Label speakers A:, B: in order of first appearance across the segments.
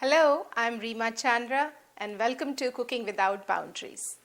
A: Hello, I'm Reema Chandra and welcome to Cooking Without Boundaries.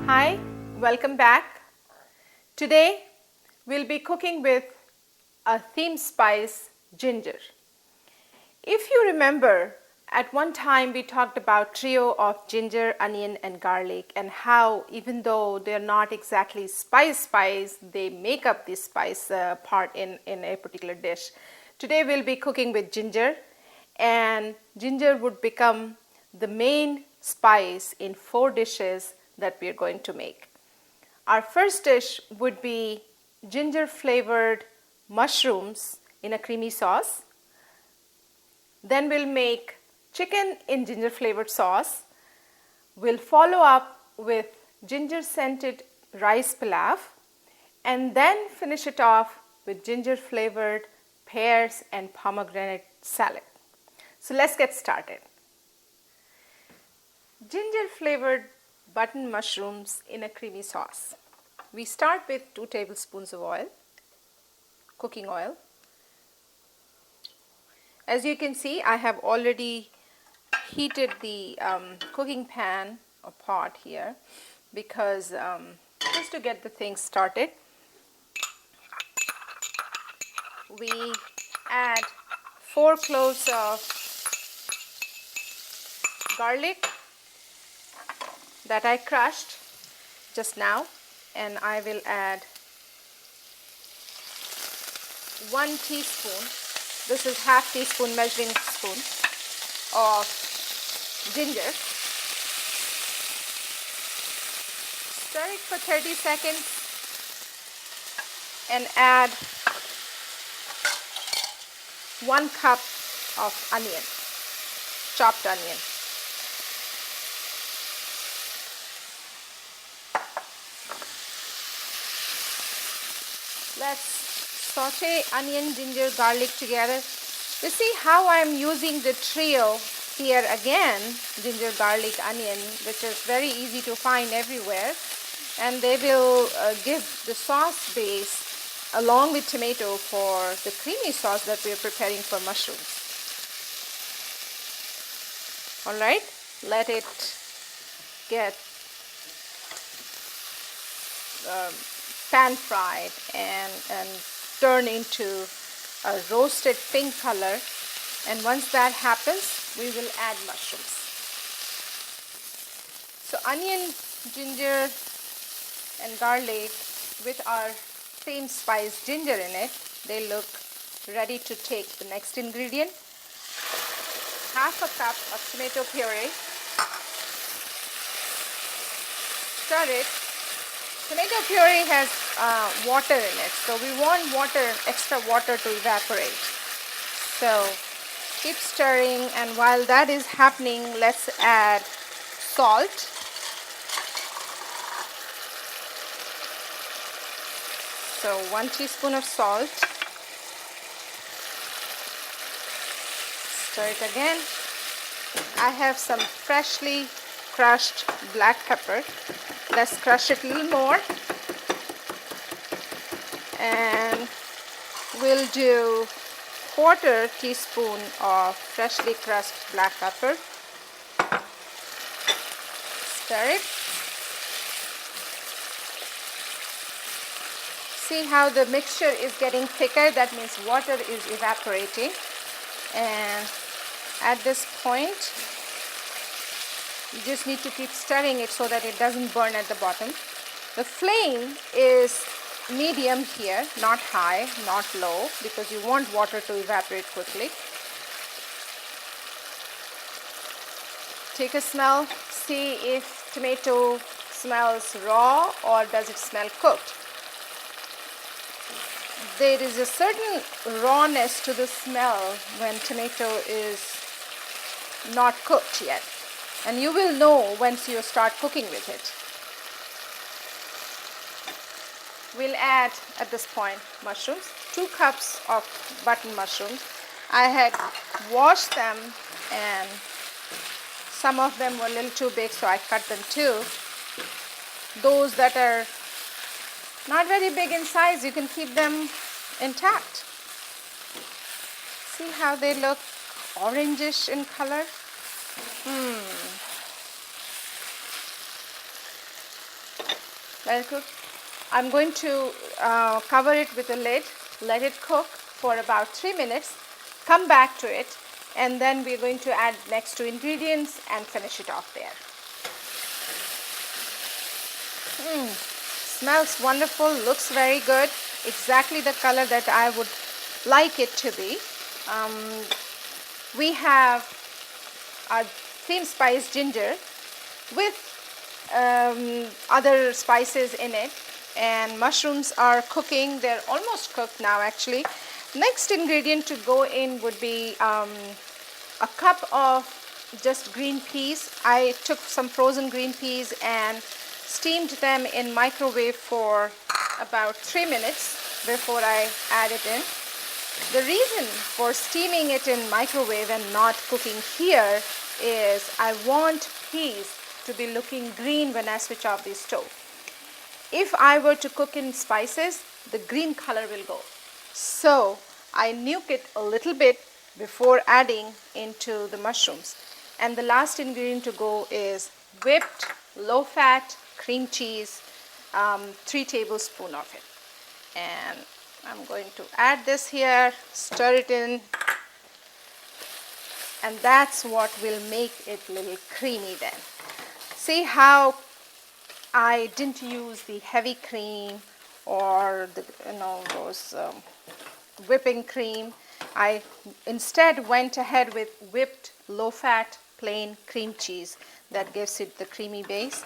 A: Hi, welcome back. Today we'll be cooking with a theme spice, ginger. If you remember, at one time we talked about trio of ginger, onion and garlic and how even though they're not exactly spice, they make up the spice part in a particular dish. Today we'll be cooking with ginger, and ginger would become the main spice in 4 dishes that we are going to make. Our first dish would be ginger flavored mushrooms in a creamy sauce. Then we'll make chicken in ginger flavored sauce. We'll follow up with ginger scented rice pilaf and then finish it off with ginger flavored pears and pomegranate salad. So let's get started. Ginger flavored button mushrooms in a creamy sauce. We start with 2 tablespoons of oil, cooking oil. As you can see, I have already heated the cooking pan or pot here because just to get the thing started, we add 4 cloves of garlic that I crushed just now, and I will add 1 teaspoon, this is half teaspoon measuring spoon of ginger. Stir it for 30 seconds and add 1 cup of onion, chopped onion. Let's saute onion, ginger, garlic together. You see how I'm using the trio here again, ginger, garlic, onion, which is very easy to find everywhere, and they will give the sauce base along with tomato for the creamy sauce that we are preparing for mushrooms. Alright, let it get pan fried and turn into a roasted pink color, and once that happens we will add mushrooms. So onion, ginger and garlic with our same spice ginger in it, they look ready to take the next ingredient. Half a cup of tomato puree. Stir it. Tomato puree has water in it, so we want extra water to evaporate. So keep stirring, and while that is happening, let's add salt. So 1 teaspoon of salt. Stir it again. I have some freshly crushed black pepper. Let's crush it a little more, and we'll do 1/4 teaspoon of freshly crushed black pepper. Stir it. See how the mixture is getting thicker? That means water is evaporating, and at this point you just need to keep stirring it so that it doesn't burn at the bottom. The flame is medium here, not high, not low, because you want water to evaporate quickly. Take a smell, see if tomato smells raw or does it smell cooked. There is a certain rawness to the smell when tomato is not cooked yet. and you will know once you start cooking with it. We'll add at this point mushrooms, 2 cups of button mushrooms. I had washed them and some of them were a little too big, so I cut them too. Those that are not very big in size, you can keep them intact. See how they look orangish in color? Well cooked. I'm going to cover it with a lid, let it cook for about 3 minutes, come back to it, and then we're going to add next 2 ingredients and finish it off there. Smells wonderful, looks very good, exactly the color that I would like it to be. We have our theme spice ginger with other spices in it, and mushrooms are cooking. They're almost cooked now actually. Next ingredient to go in would be a cup of just green peas. I took some frozen green peas and steamed them in microwave for about 3 minutes before I add it in. The reason for steaming it in microwave and not cooking here is I want peas to be looking green when I switch off the stove. If I were to cook in spices, the green color will go. So I nuke it a little bit before adding into the mushrooms. And the last ingredient to go is whipped low-fat cream cheese, 3 tablespoons of it. And I'm going to add this here, stir it in, and that's what will make it a little creamy then. See how I didn't use the heavy cream or the, those whipping cream. I instead went ahead with whipped low-fat plain cream cheese that gives it the creamy base,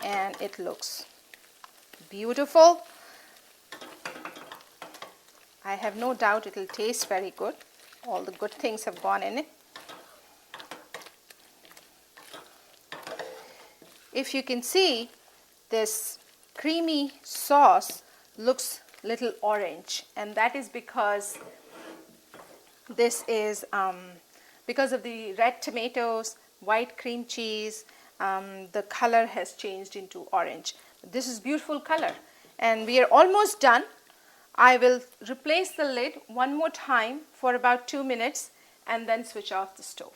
A: and it looks beautiful. I have no doubt it will taste very good. All the good things have gone in it. If you can see, this creamy sauce looks little orange, and that is because this is because of the red tomatoes, white cream cheese, the color has changed into orange. This is beautiful color, and we are almost done. I will replace the lid one more time for about 2 minutes and then switch off the stove.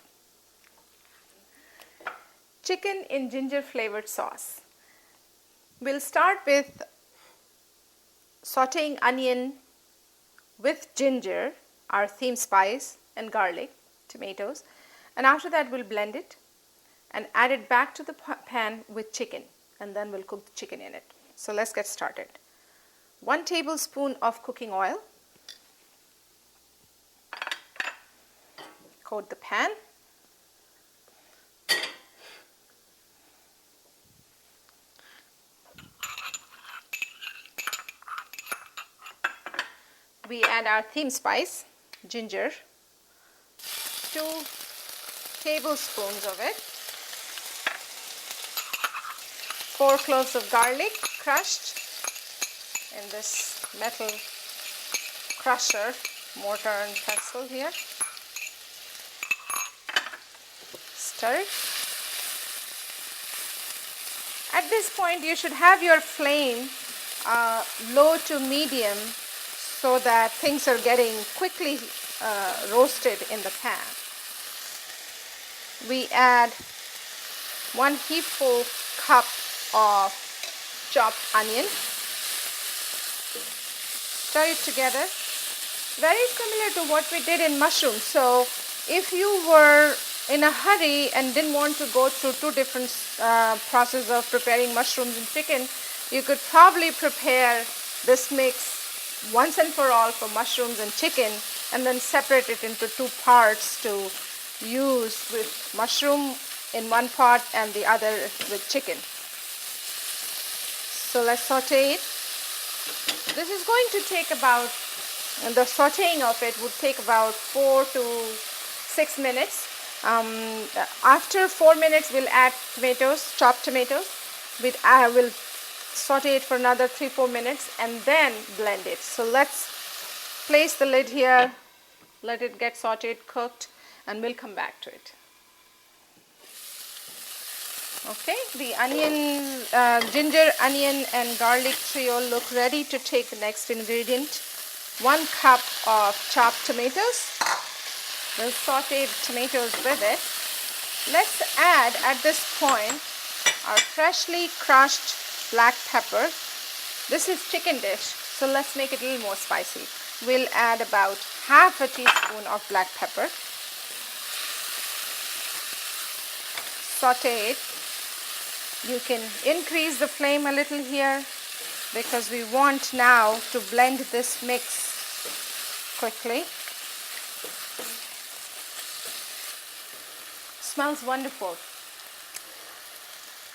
A: Chicken in ginger flavored sauce. We'll start with sauteing onion with ginger, our theme spice, and garlic, tomatoes, and after that we'll blend it and add it back to the pan with chicken, and then we'll cook the chicken in it. So let's get started. 1 tablespoon of cooking oil. Coat the pan. We add our theme spice, ginger, 2 tablespoons of it, 4 cloves of garlic crushed in this metal crusher, mortar and pestle here. Stir it. At this point you should have your flame low to medium so that things are getting quickly roasted in the pan. We add 1 heapful cup of chopped onion. Stir it together. Very similar to what we did in mushrooms. So if you were in a hurry and didn't want to go through 2 different processes of preparing mushrooms and chicken, you could probably prepare this mix once and for all for mushrooms and chicken, and then separate it into 2 parts to use with mushroom in one pot and the other with chicken. So let's saute it. This is going to take about, and the sauteing of it would take about 4 to 6 minutes. After 4 minutes, we'll add tomatoes, chopped tomatoes. I will saute it for another 3-4 minutes and then blend it. So let's place the lid here, let it get sauteed, cooked, and we'll come back to it. Okay, the onion, ginger, onion and garlic trio look ready to take the next ingredient. 1 cup of chopped tomatoes. We'll saute tomatoes with it. Let's add at this point our freshly crushed black pepper. This is chicken dish, so let's make it a little more spicy. We'll add about half a teaspoon of black pepper. Saute it. You can increase the flame a little here because we want now to blend this mix quickly. Smells wonderful.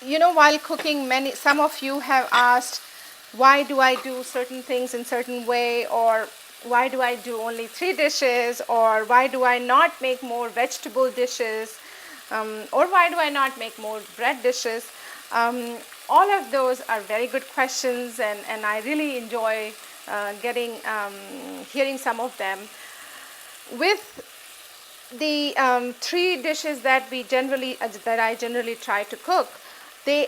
A: You know, while cooking, some of you have asked, why do I do certain things in certain way, or why do I do only 3 dishes, or why do I not make more vegetable dishes, or why do I not make more bread dishes? All of those are very good questions, and I really enjoy hearing some of them. With the 3 dishes that I generally try to cook, they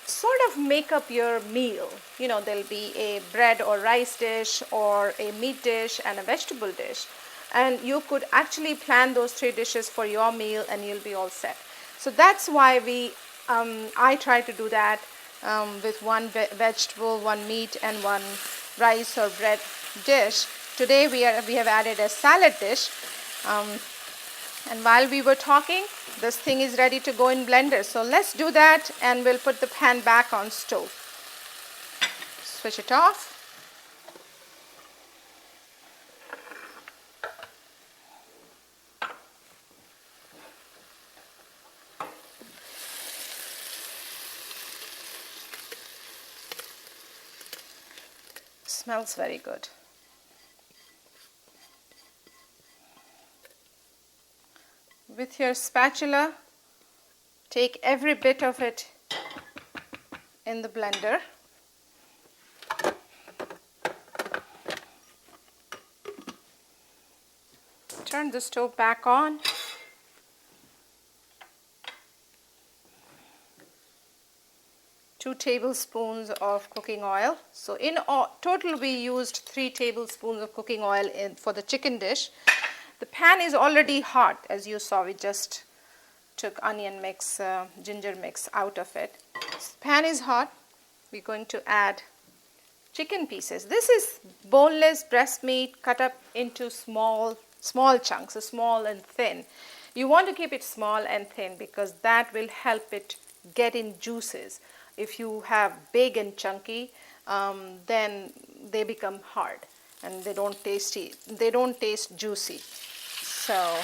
A: sort of make up your meal. You know, there'll be a bread or rice dish, or a meat dish and a vegetable dish, and you could actually plan those 3 dishes for your meal and you'll be all set. So that's why I try to do that with 1 vegetable, 1 meat and 1 rice or bread dish. Today we have added a salad dish. And while we were talking, this thing is ready to go in blender. So let's do that, and we'll put the pan back on stove. Switch it off. Smells very good. With your spatula, take every bit of it in the blender. Turn the stove back on. Two tablespoons of cooking oil. So in total we used 3 tablespoons of cooking oil for the chicken dish. The pan is already hot, as you saw. We just took onion mix, ginger mix out of it. So the pan is hot. We're going to add chicken pieces. This is boneless breast meat cut up into small chunks, small and thin. You want to keep it small and thin because that will help it get in juices. If you have big and chunky, then they become hard and they don't taste juicy. So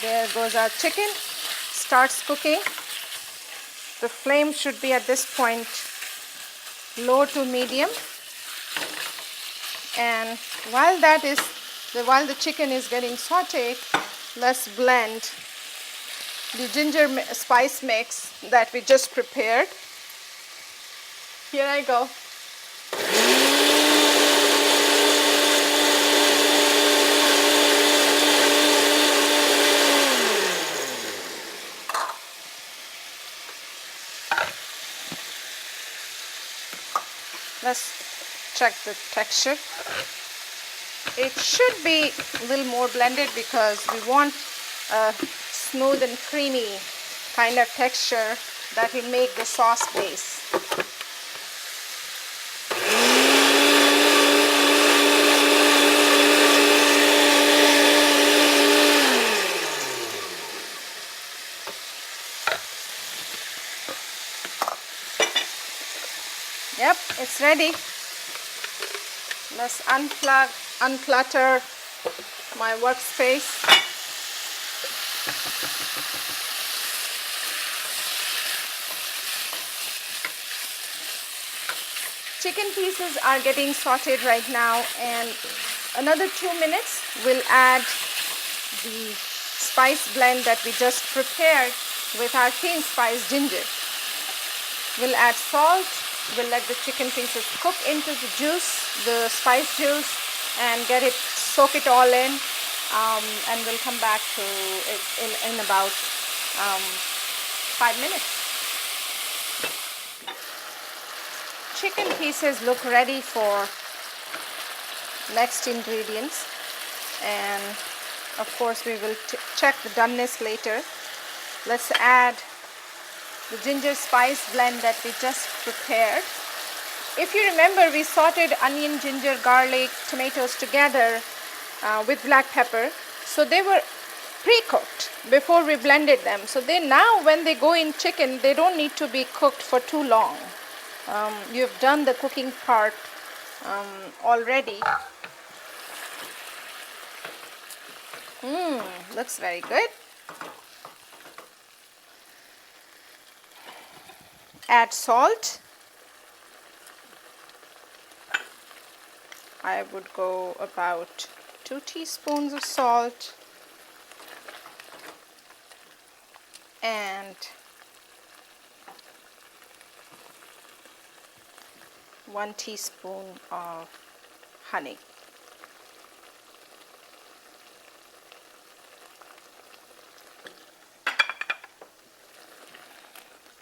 A: there goes our chicken. Starts cooking. The flame should be at this point low to medium. And while the chicken is getting sauteed, let's blend the ginger spice mix that we just prepared. Here I go. Let's check the texture. It should be a little more blended because we want a smooth and creamy kind of texture that will make the sauce base. Yep, it's ready. Let's unclutter my workspace. Chicken pieces are getting sauteed right now, and another 2 minutes we'll add the spice blend that we just prepared with our theme spice ginger. We'll add salt, we'll let the chicken pieces cook into the juice, the spice juice, and soak it all in, and we'll come back to it in about 5 minutes. Chicken pieces look ready for next ingredients, and of course we will check the doneness later. Let's add the ginger spice blend that we just prepared. If you remember, we sauteed onion, ginger, garlic, tomatoes together with black pepper, so they were pre-cooked before we blended them. So now when they go in chicken, they don't need to be cooked for too long. You've done the cooking part already. Looks very good. Add salt. I would go about 2 teaspoons of salt, and 1 teaspoon of honey.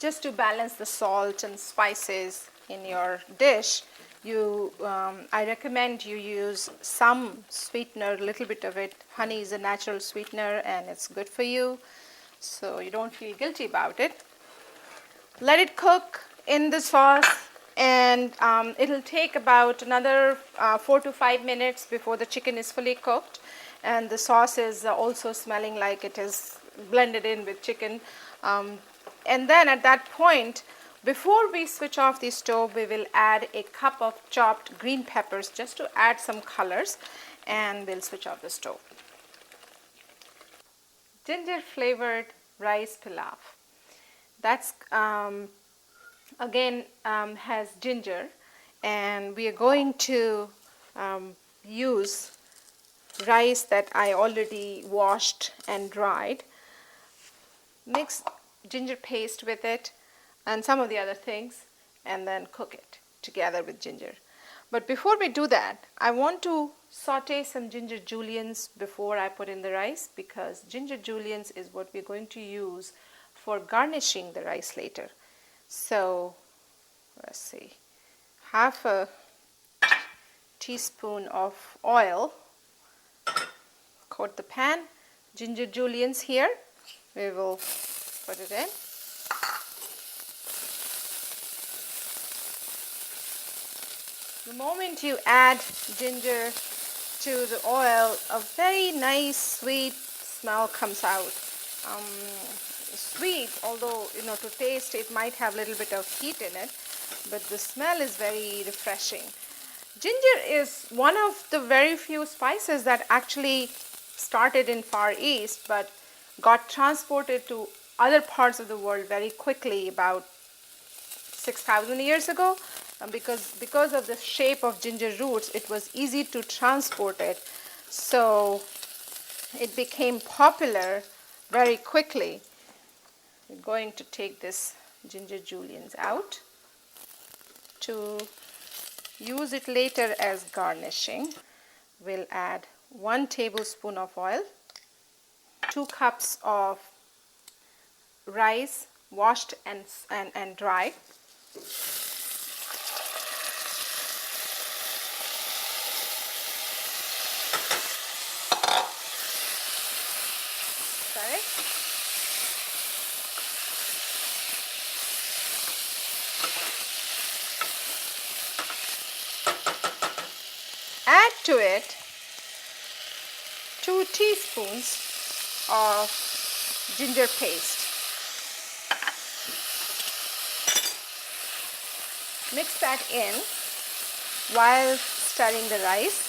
A: Just to balance the salt and spices in your dish, I recommend you use some sweetener, a little bit of it. Honey is a natural sweetener and it's good for you, so you don't feel guilty about it. Let it cook in the sauce, and it'll take about another 4 to 5 minutes before the chicken is fully cooked, and the sauce is also smelling like it is blended in with chicken. And then at that point, before we switch off the stove, we will add a cup of chopped green peppers just to add some colors, and we'll switch off the stove. Ginger flavored rice pilaf. That's again has ginger, and we are going to use rice that I already washed and dried. Mix ginger paste with it and some of the other things, and then cook it together with ginger. But before we do that, I want to saute some ginger juliennes before I put in the rice, because ginger juliennes is what we're going to use for garnishing the rice later. So let's see, half a teaspoon of oil, coat the pan, ginger juliennes here, we will put it in. The moment you add ginger to the oil, a very nice sweet smell comes out. Sweet, although to taste it might have a little bit of heat in it, but the smell is very refreshing. Ginger is one of the very few spices that actually started in Far East but got transported to other parts of the world very quickly about 6,000 years ago, because of the shape of ginger roots, it was easy to transport it, so it became popular very quickly. We're going to take this ginger juliennes out to use it later as garnishing. We'll add 1 tablespoon of oil, 2 cups of rice washed and dried, add to it 2 teaspoons of ginger paste. Mix that in while stirring the rice.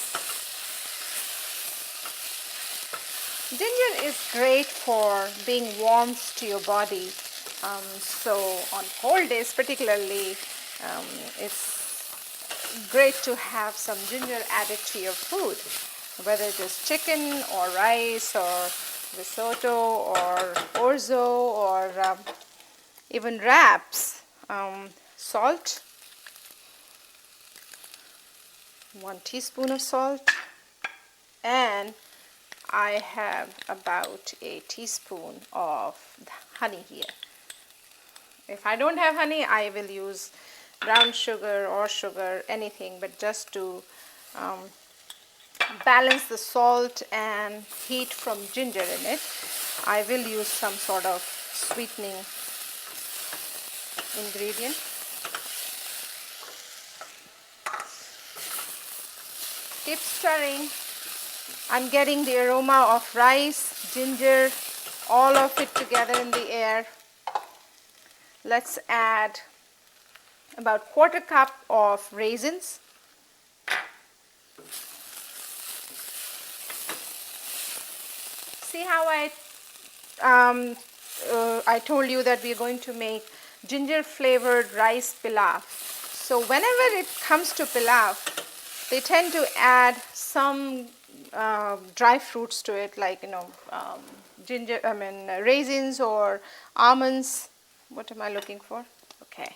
A: Ginger is great for being warmth to your body. So on cold days particularly, it's great to have some ginger added to your food, whether it is chicken or rice or risotto or orzo or even wraps. Salt, 1 teaspoon of salt, and I have about a teaspoon of honey here. If I don't have honey, I will use brown sugar or sugar, anything, but just to balance the salt and heat from ginger in it, I will use some sort of sweetening ingredient. Keep stirring. I'm getting the aroma of rice, ginger, all of it together in the air. Let's add about 1/4 cup of raisins. See how I told you that we're going to make ginger flavored rice pilaf. So whenever it comes to pilaf, they tend to add some dry fruits to it, like raisins or almonds. What am I looking for? Okay,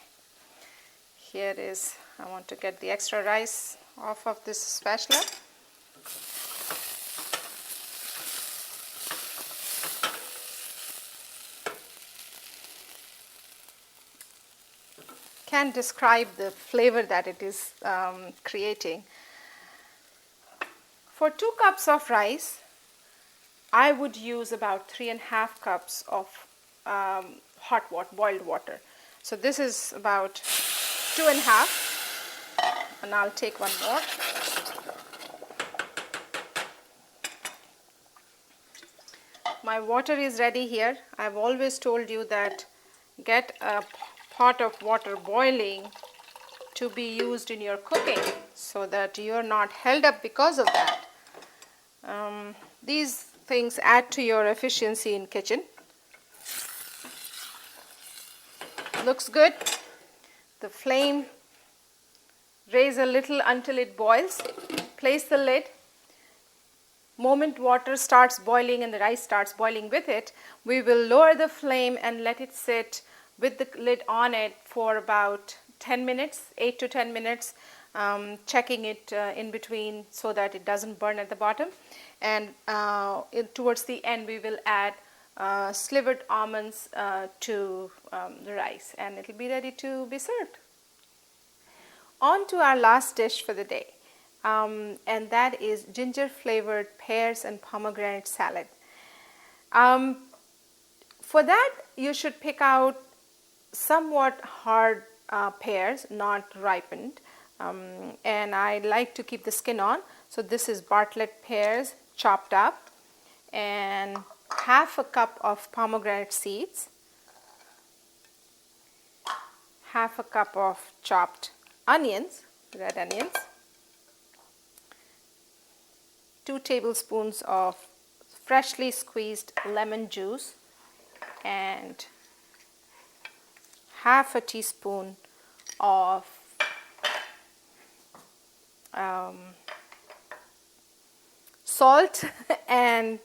A: here it is. I want to get the extra rice off of this spatula. Can't describe the flavor that it is creating. For 2 cups of rice, I would use about 3.5 cups of hot water, boiled water. So this is about 2.5, and I'll take one more. My water is ready here. I've always told you that get a pot of water boiling to be used in your cooking so that you're not held up because of that. These things add to your efficiency in kitchen. Looks good. The flame, raise a little until it boils. Place the lid. Moment water starts boiling and the rice starts boiling with it, we will lower the flame and let it sit with the lid on it for about 10 minutes, 8 to 10 minutes, checking it in between so that it doesn't burn at the bottom. And towards the end, we will add slivered almonds to the rice, and it will be ready to be served. On to our last dish for the day, and that is ginger flavored pears and pomegranate salad. For that, you should pick out somewhat hard pears, not ripened, and I like to keep the skin on. So this is Bartlett pears chopped up, and 1/2 cup of pomegranate seeds, 1/2 cup of chopped onions, red onions, 2 tablespoons of freshly squeezed lemon juice, and 1/2 teaspoon of salt, and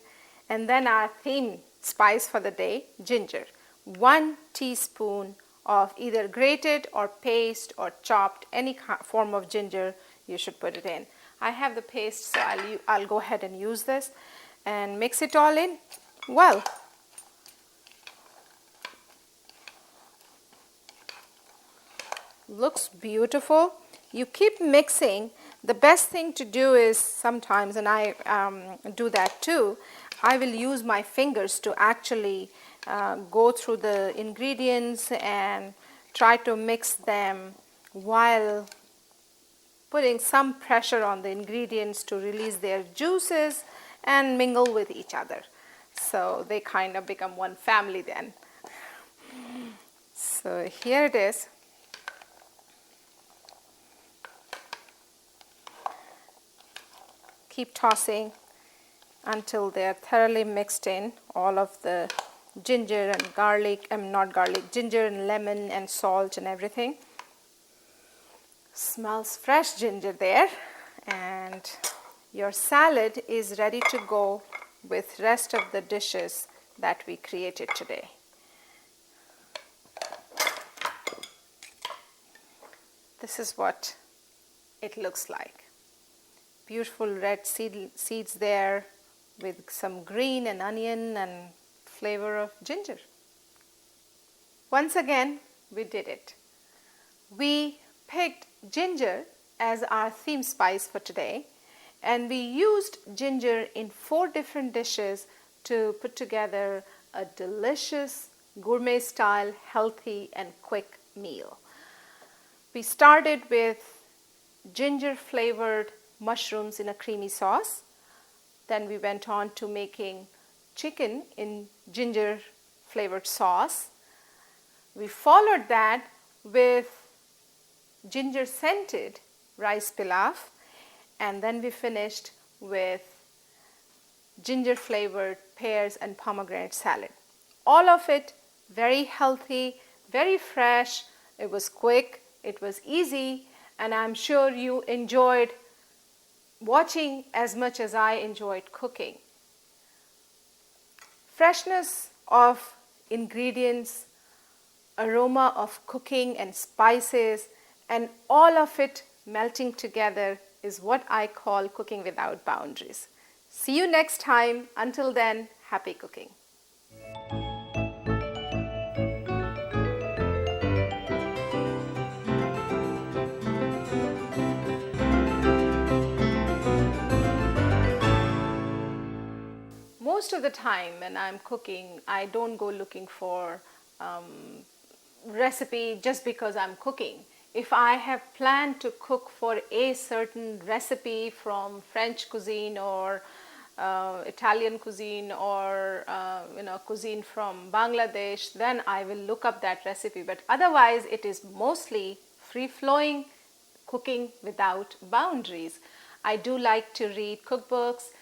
A: then our theme spice for the day, ginger. 1 teaspoon of either grated or paste or chopped, any form of ginger you should put it in. I have the paste, so I'll go ahead and use this and mix it all in well. Looks beautiful. You keep mixing. The best thing to do is sometimes, and I do that too, I will use my fingers to actually go through the ingredients and try to mix them while putting some pressure on the ingredients to release their juices and mingle with each other. So they kind of become one family then. So here it is. Keep tossing until they're thoroughly mixed in, all of the ginger and garlic, ginger and lemon and salt and everything. Smells fresh ginger there, and your salad is ready to go with rest of the dishes that we created today. This is what it looks like. Beautiful red seeds there with some green and onion and flavor of ginger. Once again, we did it. We picked ginger as our theme spice for today, and we used ginger in 4 different dishes to put together a delicious gourmet style, healthy and quick meal. We started with ginger flavored mushrooms in a creamy sauce. Then we went on to making chicken in ginger flavored sauce. We followed that with ginger scented rice pilaf, and then we finished with ginger flavored pears and pomegranate salad. All of it very healthy, very fresh. It was quick, it was easy, and I'm sure you enjoyed watching as much as I enjoyed cooking. Freshness of ingredients, aroma of cooking and spices, and all of it melting together is what I call cooking without boundaries. See you next time. Until then, happy cooking. Most of the time when I'm cooking, I don't go looking for recipe just because I'm cooking. If I have planned to cook for a certain recipe from French cuisine or Italian cuisine or cuisine from Bangladesh, then I will look up that recipe. But otherwise, it is mostly free-flowing cooking without boundaries. I do like to read cookbooks.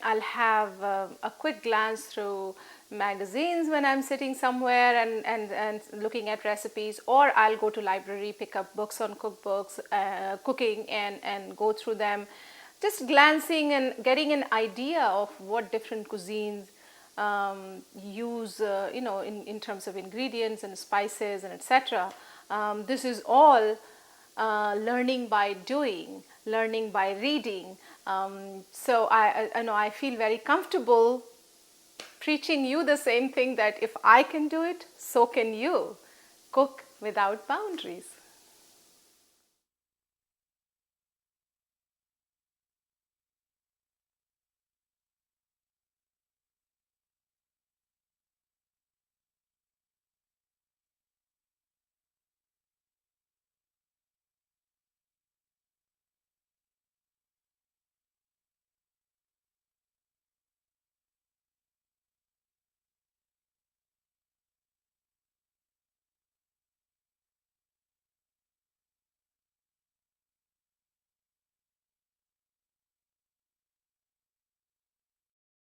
A: I'll have a quick glance through magazines when I'm sitting somewhere and looking at recipes, or I'll go to library, pick up books on cookbooks, cooking and go through them, just glancing and getting an idea of what different cuisines use, in terms of ingredients and spices and etc. This is all learning by doing, learning by reading. So I feel very comfortable preaching you the same thing, that if I can do it, so can you. Cook without boundaries.